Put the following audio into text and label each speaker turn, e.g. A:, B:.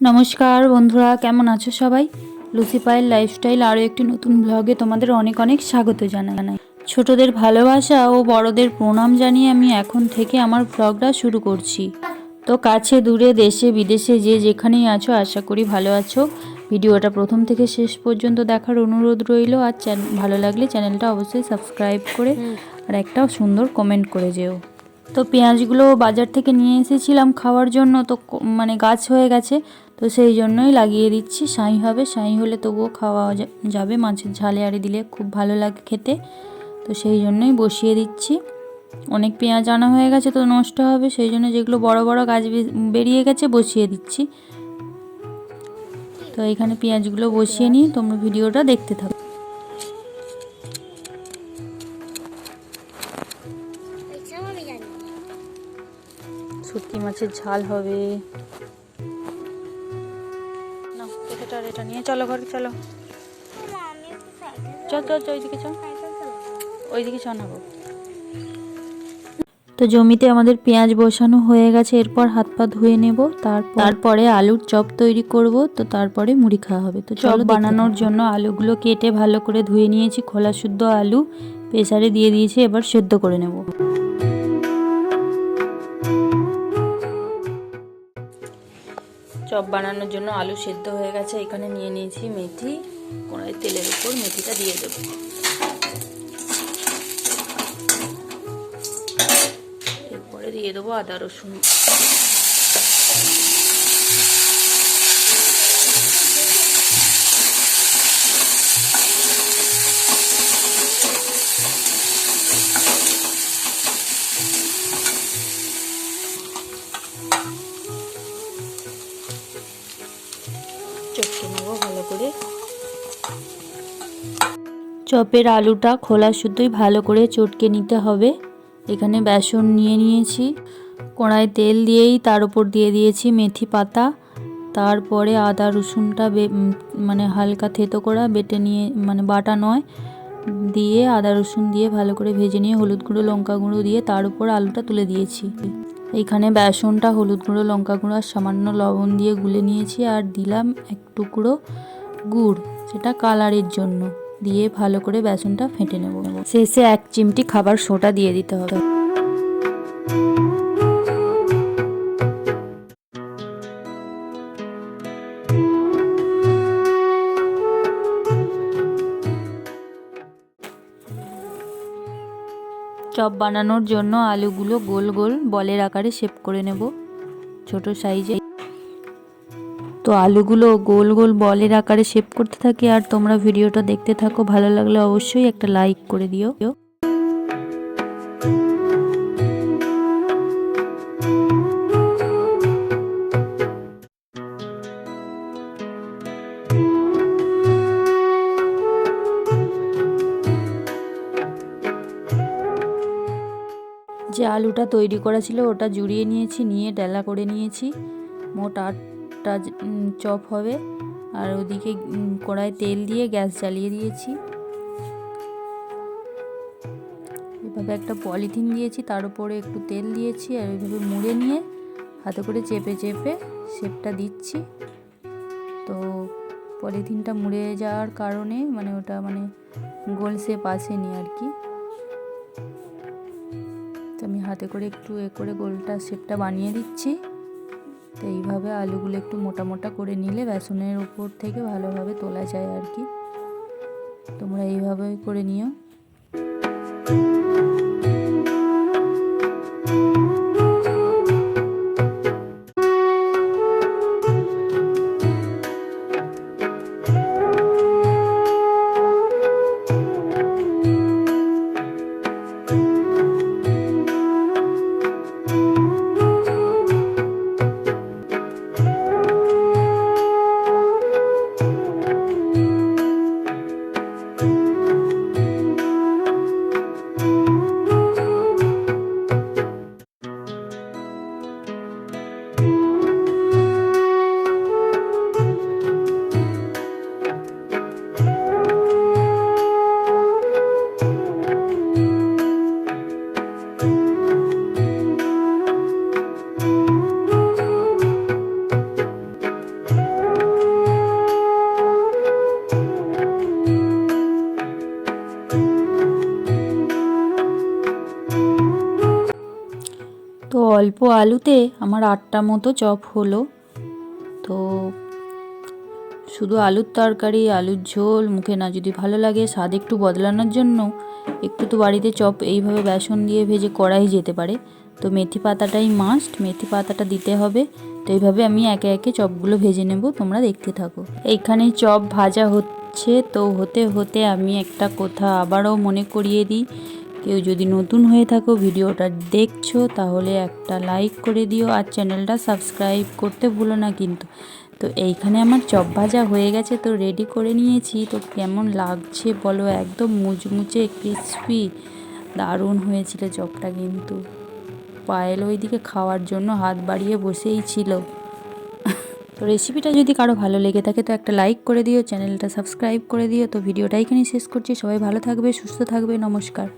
A: নমস্কার বন্ধুরা, কেমন আছো সবাই? লুসি পায়ের লাইফস্টাইল আরও একটি নতুন ব্লগে তোমাদের অনেক অনেক স্বাগত জানাই। ছোটদের ভালোবাসা ও বড়দের প্রণাম জানিয়ে আমি এখন থেকে আমার ব্লগটা শুরু করছি। তো কাছে দূরে দেশে বিদেশে যে যেখানেই আছো, আশা করি ভালো আছো। ভিডিওটা প্রথম থেকে শেষ পর্যন্ত দেখার অনুরোধ রইল। আর ভালো লাগলে চ্যানেলটা অবশ্যই সাবস্ক্রাইব করে আর একটা সুন্দর কমেন্ট করে যেও। তো পেঁয়াজগুলো বাজার থেকে নিয়ে এসেছিলাম খাওয়ার জন্য, তো মানে গাছ হয়ে গেছে, তো সেই জন্যই লাগিয়ে দিচ্ছি। শাঁই হবে, শাঁই হলে তবুও খাওয়া যাবে, মাছের ঝালে আরে দিলে খুব ভালো লাগে খেতে, তো সেই জন্যই বসিয়ে দিচ্ছি। অনেক পেঁয়াজ আনা হয়ে গেছে, তো নষ্ট হবে, সেই জন্য যেগুলো বড় বড় গাছ বেরিয়ে গেছে বসিয়ে দিচ্ছি। তো এখানে পেঁয়াজগুলো বসিয়ে নিই, তোমরা ভিডিওটা দেখতে থাকো। শুটকি মাছের ঝাল হবে। না এটা নিয়ে চলো ঘরে, চলো চল চল চল, ওইদিকে চল, ওইদিকে চল না। তো জমিতে আমাদের পেঁয়াজ বসানো হয়ে গেছে, এরপর হাত পা ধুয়ে নেব, তারপরে আলুর চপ তৈরি করব, তো তারপরে মুড়ি খাওয়া হবে। তো চপ বানানোর জন্য আলুগুলো কেটে ভালো করে ধুয়ে নিয়েছি, খোলা শুদ্ধ আলু প্রেসারে দিয়ে দিয়েছি, এবার সেদ্ধ করে নেব। চপ বানানোর জন্য আলু সেদ্ধ হয়ে গেছে, এখানে নিয়ে নিয়েছি মেথি, কড়াই তেলের উপর মেথিটা দিয়ে দেবো। এরপরে দিয়ে দেবো আদা রসুন। চটকে নেবো ভালো করে। চপের আলুটা খোলা শুদ্ধই ভালো করে চটকে নিতে হবে। এখানে বেসন নিয়ে নিয়েছি, কড়াই তেল দিয়েই তার উপর দিয়ে দিয়েছি মেথি পাতা, তারপরে আদা রসুনটা মানে হালকা থেতো করা বেটে নিয়ে, মানে বাটা নয়, দিয়ে আদা রসুন দিয়ে ভালো করে ভেজে নিয়ে হলুদ গুঁড়ো লঙ্কা গুঁড়ো দিয়ে তার উপর আলুটা তুলে দিয়েছি। এইখানে বেসনটা হলুদ গুঁড়ো লঙ্কা গুঁড়ো আর সামান্য লবণ দিয়ে গুলে নিয়েছি, আর দিলাম এক টুকরো গুড়, সেটা কালারের জন্য, দিয়ে ভালো করে বেসনটা ফেটে নেব। শেষে 1 চিমটি খাবার সোডা দিয়ে দিতে হবে। চপ বানানোর জন্য আলুগুলো গোল গোল বলের আকারে শেপ করে নেব, ছোট সাইজে। তো আলুগুলো গোল গোল বলের আকারে শেপ করতে থাকি, আর তোমরা ভিডিওটা দেখতে থাকো, ভালো লাগলে অবশ্যই একটা লাইক করে দিও। যে আলুটা তৈরি করা ছিল ওটা জুড়িয়ে নিয়েছি, নিয়ে ডেলা করে নিয়েছি। মোট 8টা চপ হবে। আর ওদিকে কড়াই তেল দিয়ে গ্যাস জ্বালিয়ে দিয়েছি। এভাবে একটা পলিথিন দিয়েছি, তার উপরে একটু তেল দিয়েছি, আর ওইভাবে মুড়ে নিয়ে হাতে করে চেপে চেপে শেপটা দিচ্ছি। তো পলিথিনটা মুড়ে যাওয়ার কারণে মানে ওটা মানে গোল শেপ আসেনি আর কি। তো আমি হাতে করে একটু করে গোলটা শেপটা বানিয়ে দিচ্ছি। তো এইভাবে আলুগুলো একটু মোটা মোটা করে নিলে বেসনের উপর থেকে ভালোভাবে তোলা যায় আর কি। তোমরা এইভাবে করে নিও। তো অল্প আলুতে আমার 8টা মতো চপ হলো। তো শুধু আলুর তরকারি, আলুর ঝোল মুখে না যদি ভালো লাগে, স্বাদ একটু বদলানোর জন্য একটু তো বাড়িতে চপ এইভাবে বেসন দিয়ে ভেজে করাই যেতে পারে। তো মেথি পাতাটাই মাস্ট, মেথি পাতাটা দিতে হবে। তো এইভাবে আমি একে একে চপগুলো ভেজে নেব, তোমরা দেখতে থাকো। এইখানে চপ ভাজা হচ্ছে, তো হতে হতে আমি একটা কথা আবারও মনে করিয়ে দিই, কেউ যদি নতুন হয়ে থাকো ভিডিওটা দেখছো তাহলে একটা লাইক করে দিও আর চ্যানেলটা সাবস্ক্রাইব করতে ভুলো না কিন্তু। তো এইখানে আমার চপ ভাজা হয়ে গেছে, তো রেডি করে নিয়েছি। তো কেমন লাগছে বলো, একদম মুচমুচে ক্রিসপি, দারুণ হয়েছিল চপটা কিন্তু। পায়েল ওইদিকে খাওয়ার জন্য হাত বাড়িয়ে বসেই ছিল। তো রেসিপিটা যদি কারো ভালো লেগে থাকে তো একটা লাইক করে দিও, চ্যানেলটা সাবস্ক্রাইব করে দিও। তো ভিডিওটা এখানেই শেষ করছি, সবাই ভালো থাকবে, সুস্থ থাকবে, নমস্কার।